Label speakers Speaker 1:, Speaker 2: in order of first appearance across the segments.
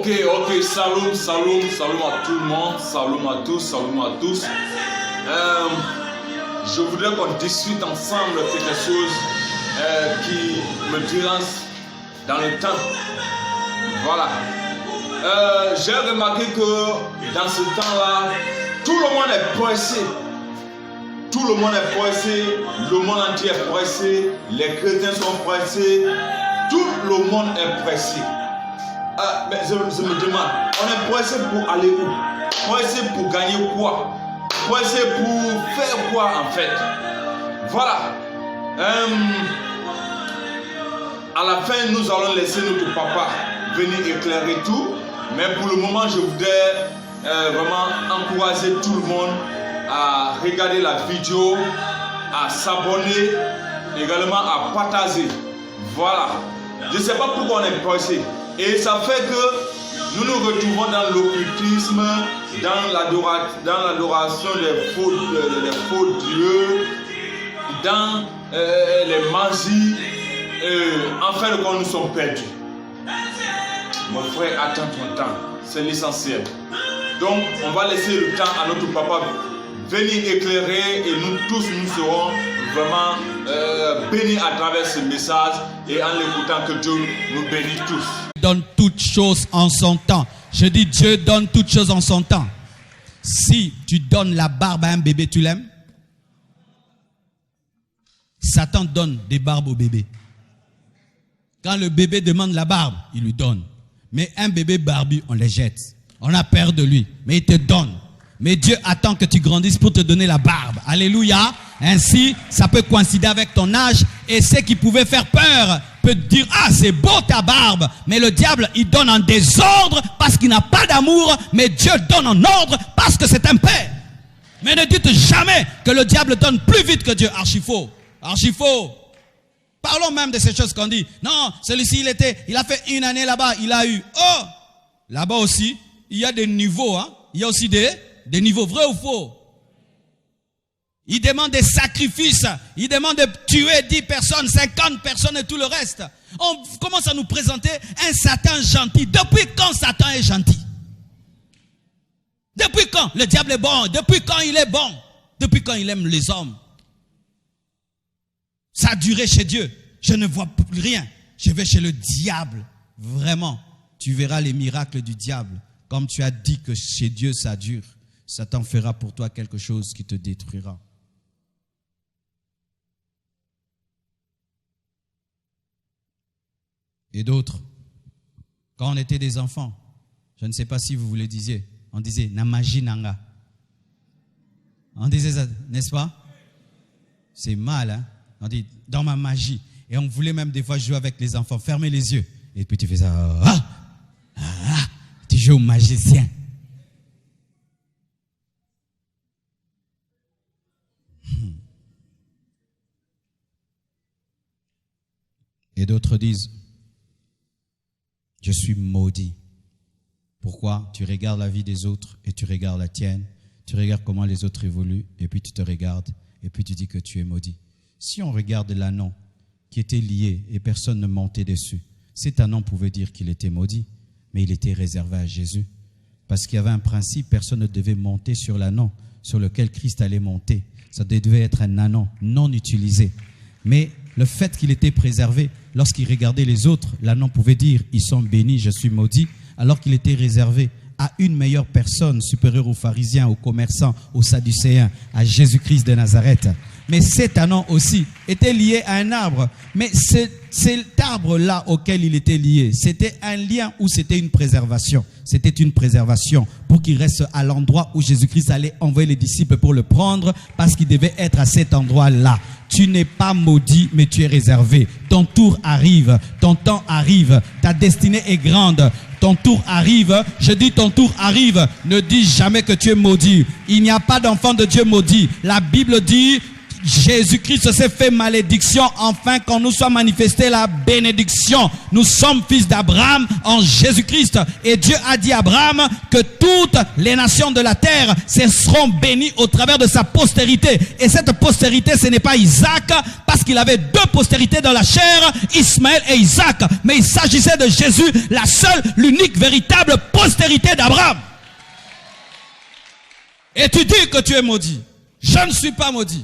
Speaker 1: Salut à tout le monde, salut à tous. Je voudrais qu'on discute ensemble quelque chose qui me dérange dans le temps. Voilà. J'ai remarqué que dans ce temps-là, tout le monde est pressé. Tout le monde est pressé, le monde entier est pressé, les chrétiens sont pressés, tout le monde est pressé. Mais je me demande, on est pressé pour aller où? Pressé pour gagner quoi? Pressé pour faire quoi en fait? Voilà. À la fin, nous allons laisser notre papa venir éclairer tout. Mais pour le moment, je voudrais vraiment encourager tout le monde à regarder la vidéo, à s'abonner, également à partager. Voilà. Je ne sais pas pourquoi on est pressé. Et ça fait que nous nous retrouvons dans l'occultisme, dans l'adoration des faux dieux, dans les magies. En fin de compte, nous sommes perdus. Mon frère, attends ton temps. C'est l'essentiel. Donc, on va laisser le temps à notre papa venir éclairer et nous tous, nous serons vraiment bénis à travers ce message et en l'écoutant que Dieu nous bénisse tous.
Speaker 2: Donne toutes choses en son temps. Je dis Dieu donne toutes choses en son temps. Si tu donnes la barbe à un bébé, tu l'aimes? Satan donne des barbes au bébé. Quand le bébé demande la barbe, il lui donne. Mais un bébé barbu, on les jette. On a peur de lui, mais il te donne. Mais Dieu attend que tu grandisses pour te donner la barbe. Alléluia. Ainsi, ça peut coïncider avec ton âge. Et ce qui pouvait faire peur peut te dire, ah, c'est beau ta barbe. Mais le diable, il donne en désordre parce qu'il n'a pas d'amour. Mais Dieu donne en ordre parce que c'est un père. Mais ne dites jamais que le diable donne plus vite que Dieu. Archi faux. Archi faux. Parlons même de ces choses qu'on dit. Non, celui-ci, il a fait une année là-bas, il a eu. Oh, là-bas aussi, il y a des niveaux. Hein? Il y a aussi des niveaux, vrais ou faux? Il demande des sacrifices. Il demande de tuer 10 personnes, 50 personnes et tout le reste. On commence à nous présenter un Satan gentil. Depuis quand Satan est gentil? Depuis quand le diable est bon? Depuis quand il est bon? Depuis quand il aime les hommes? Ça a duré chez Dieu. Je ne vois plus rien. Je vais chez le diable. Vraiment, tu verras les miracles du diable. Comme tu as dit que chez Dieu ça dure, Satan fera pour toi quelque chose qui te détruira. Et d'autres, quand on était des enfants, je ne sais pas si vous le disiez, on disait « Namaji nanga ». On disait ça, n'est-ce pas? C'est mal, hein? On dit « dans ma magie ». Et on voulait même des fois jouer avec les enfants, fermer les yeux. Et puis tu fais ça, tu joues au magicien. Et d'autres disent, je suis maudit. Pourquoi? Tu regardes la vie des autres et tu regardes la tienne. Tu regardes comment les autres évoluent et puis tu te regardes et puis tu dis que tu es maudit. Si on regarde l'ânon qui était lié et personne ne montait dessus, cet ânon pouvait dire qu'il était maudit, mais il était réservé à Jésus. Parce qu'il y avait un principe, personne ne devait monter sur l'ânon sur lequel Christ allait monter. Ça devait être un ânon non utilisé. Mais le fait qu'il était préservé, lorsqu'il regardait les autres, l'ânon pouvait dire, ils sont bénis, je suis maudit, alors qu'il était réservé à une meilleure personne, supérieure aux pharisiens, aux commerçants, aux sadducéens, à Jésus-Christ de Nazareth. Mais cet ânon aussi était lié à un arbre. Mais cet arbre-là auquel il était lié, c'était un lien ou c'était une préservation? C'était une préservation pour qu'il reste à l'endroit où Jésus-Christ allait envoyer les disciples pour le prendre parce qu'il devait être à cet endroit-là. Tu n'es pas maudit, mais tu es réservé. Ton tour arrive, ton temps arrive, ta destinée est grande. Ton tour arrive, je dis ton tour arrive. Ne dis jamais que tu es maudit. Il n'y a pas d'enfant de Dieu maudit. La Bible dit Jésus-Christ s'est fait malédiction afin qu'on nous soit manifesté la bénédiction. Nous sommes fils d'Abraham en Jésus-Christ. Et Dieu a dit à Abraham que toutes les nations de la terre seront bénies au travers de sa postérité. Et cette postérité, ce n'est pas Isaac, parce qu'il avait deux postérités dans la chair, Ismaël et Isaac. Mais il s'agissait de Jésus, la seule, l'unique, véritable postérité d'Abraham. Et tu dis que tu es maudit. Je ne suis pas maudit.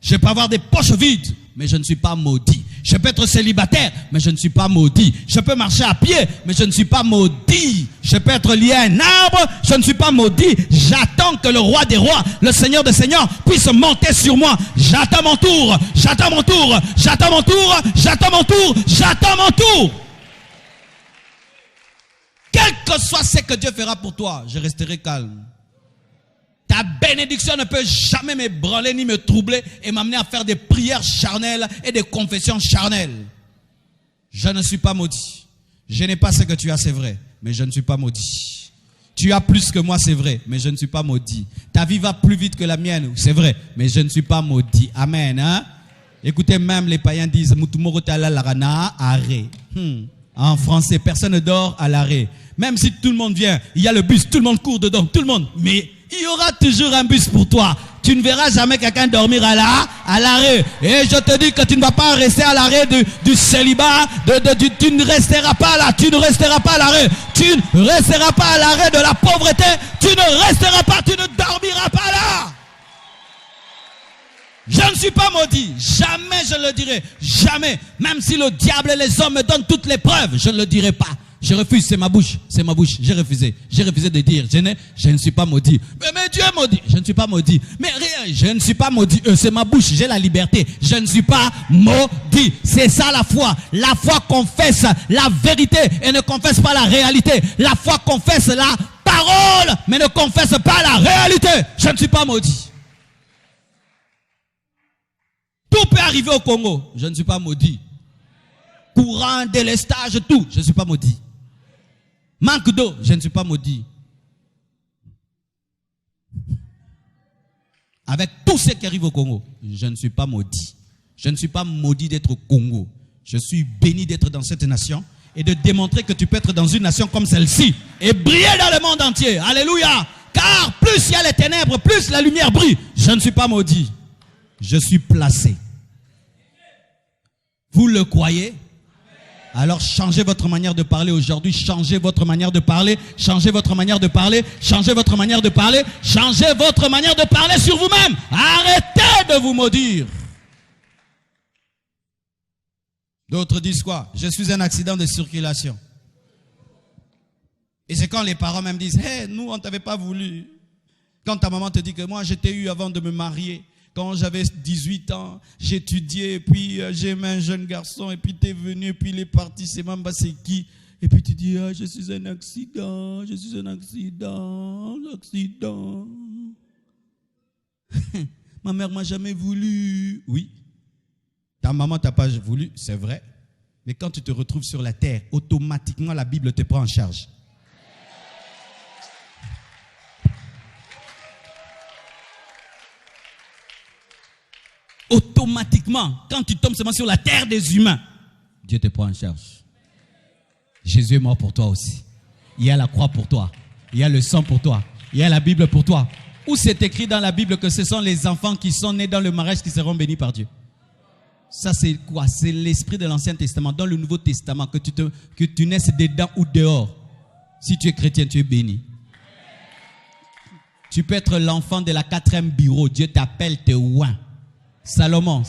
Speaker 2: Je peux avoir des poches vides, mais je ne suis pas maudit. Je peux être célibataire, mais je ne suis pas maudit. Je peux marcher à pied, mais je ne suis pas maudit. Je peux être lié à un arbre, je ne suis pas maudit. J'attends que le roi des rois, le seigneur des seigneurs, puisse monter sur moi. J'attends mon tour, j'attends mon tour, j'attends mon tour, j'attends mon tour, j'attends mon tour. Quel que soit ce que Dieu fera pour toi, je resterai calme. Ta bénédiction ne peut jamais m'ébranler ni me troubler et m'amener à faire des prières charnelles et des confessions charnelles. Je ne suis pas maudit. Je n'ai pas ce que tu as, c'est vrai, mais je ne suis pas maudit. Tu as plus que moi, c'est vrai, mais je ne suis pas maudit. Ta vie va plus vite que la mienne, c'est vrai, mais je ne suis pas maudit. Amen. Hein? Écoutez, même les païens disent en français, personne ne dort à l'arrêt. Même si tout le monde vient, il y a le bus, tout le monde court dedans, tout le monde, mais il y aura toujours un bus pour toi. Tu ne verras jamais quelqu'un dormir à l'arrêt. Et je te dis que tu ne vas pas rester à l'arrêt du célibat. Tu ne resteras pas là. Tu ne resteras pas à l'arrêt. Tu ne resteras pas à l'arrêt de la pauvreté. Tu ne resteras pas. Tu ne dormiras pas là. Je ne suis pas maudit. Jamais je le dirai. Jamais. Même si le diable et les hommes me donnent toutes les preuves, je ne le dirai pas. Je refuse, c'est ma bouche, j'ai refusé. J'ai refusé de dire, je ne suis pas maudit. Mais Dieu est maudit, je ne suis pas maudit. Mais rien, je ne suis pas maudit, c'est ma bouche, j'ai la liberté. Je ne suis pas maudit. C'est ça la foi. La foi confesse la vérité et ne confesse pas la réalité. La foi confesse la parole, mais ne confesse pas la réalité. Je ne suis pas maudit. Tout peut arriver au Congo, je ne suis pas maudit. Courant, délestage, tout, je ne suis pas maudit. Manque d'eau, je ne suis pas maudit. Avec tout ce qui arrive au Congo, je ne suis pas maudit. Je ne suis pas maudit d'être au Congo. Je suis béni d'être dans cette nation et de démontrer que tu peux être dans une nation comme celle-ci et briller dans le monde entier. Alléluia. Car plus il y a les ténèbres, plus la lumière brille. Je ne suis pas maudit. Je suis placé. Vous le croyez? Alors changez votre manière de parler aujourd'hui, changez votre manière de parler, changez votre manière de parler, changez votre manière de parler, changez votre manière de parler sur vous-même. Arrêtez de vous maudire. D'autres disent quoi? Je suis un accident de circulation. Et c'est quand les parents même disent, hey, nous on ne t'avait pas voulu. Quand ta maman te dit que moi je t'ai eu avant de me marier. Quand j'avais 18 ans, j'étudiais, et puis j'aimais un jeune garçon, et puis tu es venu, et puis il est parti, c'est Mamba, c'est qui? Et puis tu dis, ah, je suis un accident. Ma mère m'a jamais voulu. Oui, ta maman t'a pas voulu, c'est vrai. Mais quand tu te retrouves sur la terre, automatiquement la Bible te prend en charge. Automatiquement, quand tu tombes seulement sur la terre des humains, Dieu te prend en charge. Jésus est mort pour toi aussi. Il y a la croix pour toi. Il y a le sang pour toi. Il y a la Bible pour toi. Où c'est écrit dans la Bible que ce sont les enfants qui sont nés dans le mariage qui seront bénis par Dieu? Ça c'est quoi? C'est l'esprit de l'Ancien Testament. Dans le Nouveau Testament, que tu naisses dedans ou dehors. Si tu es chrétien, tu es béni. Tu peux être l'enfant de la 4e bureau. Dieu t'appelle, te oint. Salomon.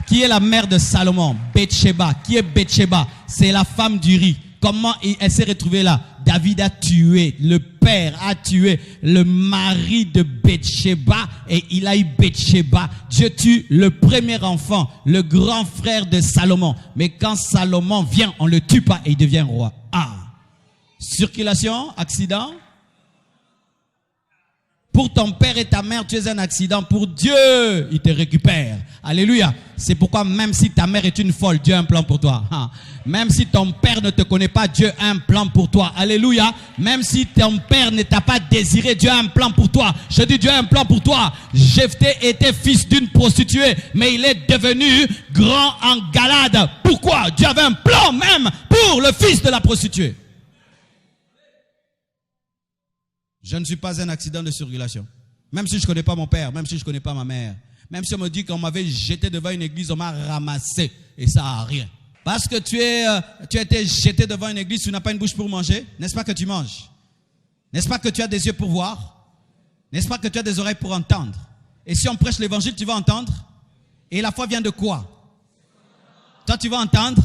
Speaker 2: Qui est la mère de Salomon? Bathsheba. Qui est Bathsheba? C'est la femme d'Uri. Comment elle s'est retrouvée là? David a tué, le père a tué le mari de Bathsheba et il a eu Bathsheba. Dieu tue le premier enfant, le grand frère de Salomon. Mais quand Salomon vient, on ne le tue pas et il devient roi. Ah! Circulation, accident. Pour ton père et ta mère, tu es un accident. Pour Dieu, il te récupère. Alléluia. C'est pourquoi même si ta mère est une folle, Dieu a un plan pour toi. Même si ton père ne te connaît pas, Dieu a un plan pour toi. Alléluia. Même si ton père ne t'a pas désiré, Dieu a un plan pour toi. Je dis, Dieu a un plan pour toi. Jephthé était fils d'une prostituée, mais il est devenu grand en Galade. Pourquoi? Dieu avait un plan même pour le fils de la prostituée. Je ne suis pas un accident de circulation. Même si je ne connais pas mon père, même si je ne connais pas ma mère. Même si on me dit qu'on m'avait jeté devant une église, on m'a ramassé. Et ça n'a rien. Parce que tu as été jeté devant une église, tu n'as pas une bouche pour manger. N'est-ce pas que tu manges? N'est-ce pas que tu as des yeux pour voir? N'est-ce pas que tu as des oreilles pour entendre? Et si on prêche l'évangile, tu vas entendre? Et la foi vient de quoi? Toi, tu vas entendre?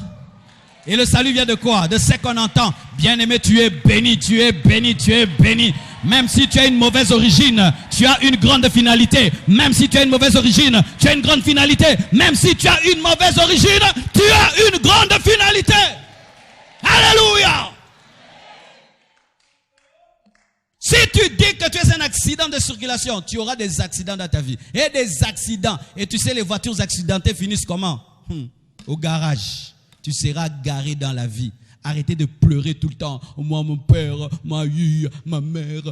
Speaker 2: Et le salut vient de quoi? De ce qu'on entend. Bien-aimé, tu es béni, tu es béni, tu es béni. Même si tu as une mauvaise origine, tu as une grande finalité. Même si tu as une mauvaise origine, tu as une grande finalité. Même si tu as une mauvaise origine, tu as une grande finalité. Alléluia. Si tu dis que tu es un accident de circulation, tu auras des accidents dans ta vie. Et des accidents. Et tu sais, les voitures accidentées finissent comment? Au garage. Tu seras garé dans la vie. Arrêtez de pleurer tout le temps. Moi, mon père, ma mère.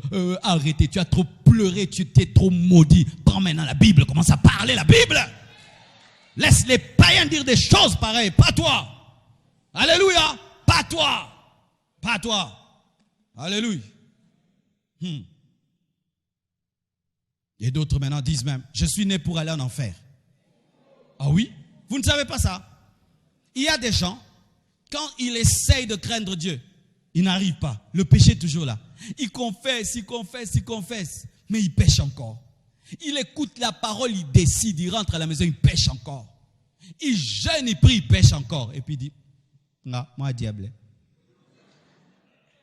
Speaker 2: Arrêtez. Tu as trop pleuré. Tu t'es trop maudit. Prends maintenant la Bible. Commence à parler la Bible. Laisse les païens dire des choses pareilles. Pas toi. Alléluia. Pas toi. Pas toi. Alléluia. Et d'autres maintenant disent même, je suis né pour aller en enfer. Ah oui? Vous ne savez pas ça? Il y a des gens, quand ils essayent de craindre Dieu, ils n'arrivent pas. Le péché est toujours là. Ils confessent, mais ils pêchent encore. Il écoute la parole, il décide, il rentre à la maison, il pêche encore. Il jeûne, il prie, il pêche encore. Et puis il dit, non, moi, diable.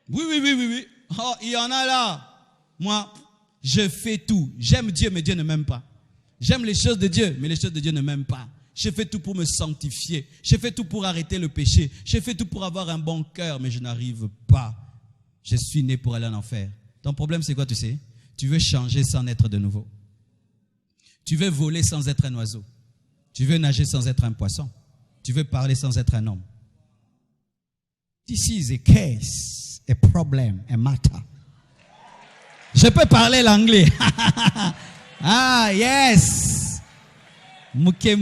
Speaker 2: Oui. Oh, il y en a là. Moi, je fais tout. J'aime Dieu, mais Dieu ne m'aime pas. J'aime les choses de Dieu, mais les choses de Dieu ne m'aiment pas. Je fais tout pour me sanctifier. Je fais tout pour arrêter le péché. Je fais tout pour avoir un bon cœur, mais je n'arrive pas. Je suis né pour aller en enfer. Ton problème, c'est quoi, tu sais? Tu veux changer sans naître de nouveau. Tu veux voler sans être un oiseau. Tu veux nager sans être un poisson. Tu veux parler sans être un homme. This is a case, a problem, a matter. Je peux parler l'anglais. Ah, yes. Mouké.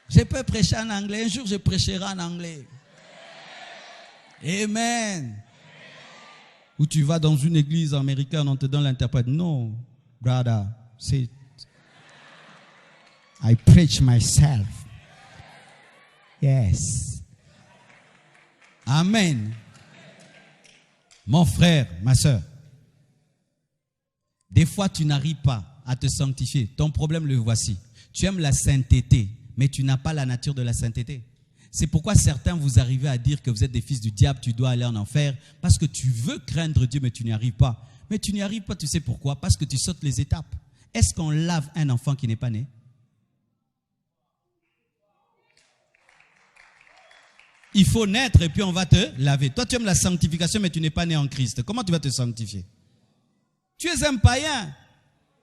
Speaker 2: Je peux prêcher en anglais. Un jour, je prêcherai en anglais. Amen. Ou tu vas dans une église américaine, on te donne l'interprète. No, brother, say, I preach myself. Yes. Amen. Mon frère, ma soeur, des fois, tu n'arrives pas à te sanctifier. Ton problème, le voici. Tu aimes la sainteté, mais tu n'as pas la nature de la sainteté. C'est pourquoi certains vous arrivez à dire que vous êtes des fils du diable, tu dois aller en enfer, parce que tu veux craindre Dieu, mais tu n'y arrives pas. Mais tu n'y arrives pas, tu sais pourquoi? Parce que tu sautes les étapes. Est-ce qu'on lave un enfant qui n'est pas né? Il faut naître et puis on va te laver. Toi, tu aimes la sanctification, mais tu n'es pas né en Christ. Comment tu vas te sanctifier? Tu es un païen.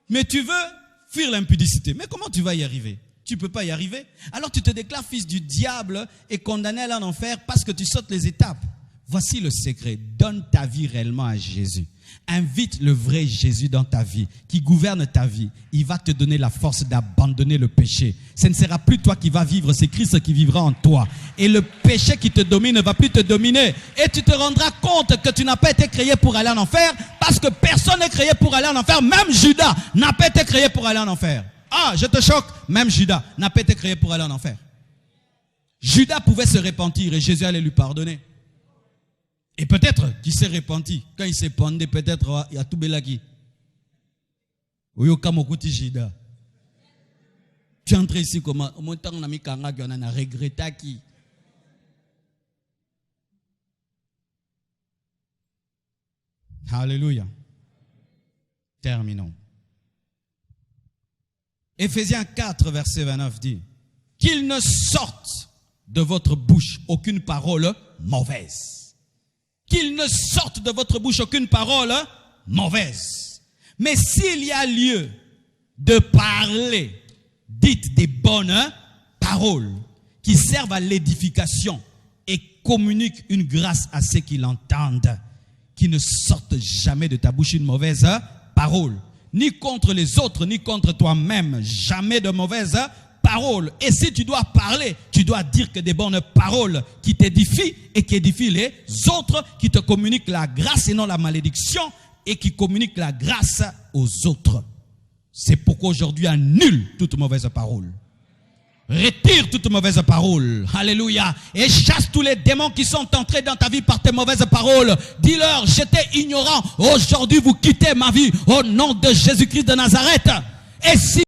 Speaker 2: Mais tu veux fuir l'impudicité. Mais comment tu vas y arriver? Tu ne peux pas y arriver. Alors tu te déclares fils du diable et condamné à aller en enfer parce que tu sautes les étapes. Voici le secret. Donne ta vie réellement à Jésus. Invite le vrai Jésus dans ta vie, qui gouverne ta vie. Il va te donner la force d'abandonner le péché. Ce ne sera plus toi qui vas vivre, c'est Christ qui vivra en toi. Et le péché qui te domine ne va plus te dominer. Et tu te rendras compte que tu n'as pas été créé pour aller en enfer, parce que personne n'est créé pour aller en enfer. Même Judas n'a pas été créé pour aller en enfer. Ah, je te choque. Même Judas n'a pas été créé pour aller en enfer. Judas pouvait se repentir et Jésus allait lui pardonner. Et peut-être qu'il s'est repenti. Quand il s'est pendu, peut-être il y a tout belaki. Judas. Tu es entré ici comment? Au moment où on a mis Kanga, on a regretté qui? Alléluia. Terminons. Éphésiens 4, verset 29 dit, qu'il ne sorte de votre bouche aucune parole mauvaise. Qu'il ne sorte de votre bouche aucune parole mauvaise. Mais s'il y a lieu de parler, dites des bonnes paroles qui servent à l'édification et communiquent une grâce à ceux qui l'entendent, qui ne sortent jamais de ta bouche une mauvaise parole, ni contre les autres, ni contre toi-même, jamais de mauvaise parole. Et si tu dois parler, tu dois dire que des bonnes paroles qui t'édifient et qui édifient les autres, qui te communiquent la grâce et non la malédiction, et qui communiquent la grâce aux autres. C'est pourquoi aujourd'hui annule toute mauvaise parole. Retire toute mauvaise parole. Alléluia. Et chasse tous les démons qui sont entrés dans ta vie par tes mauvaises paroles. Dis-leur, j'étais ignorant. Aujourd'hui, vous quittez ma vie au nom de Jésus-Christ de Nazareth. Et si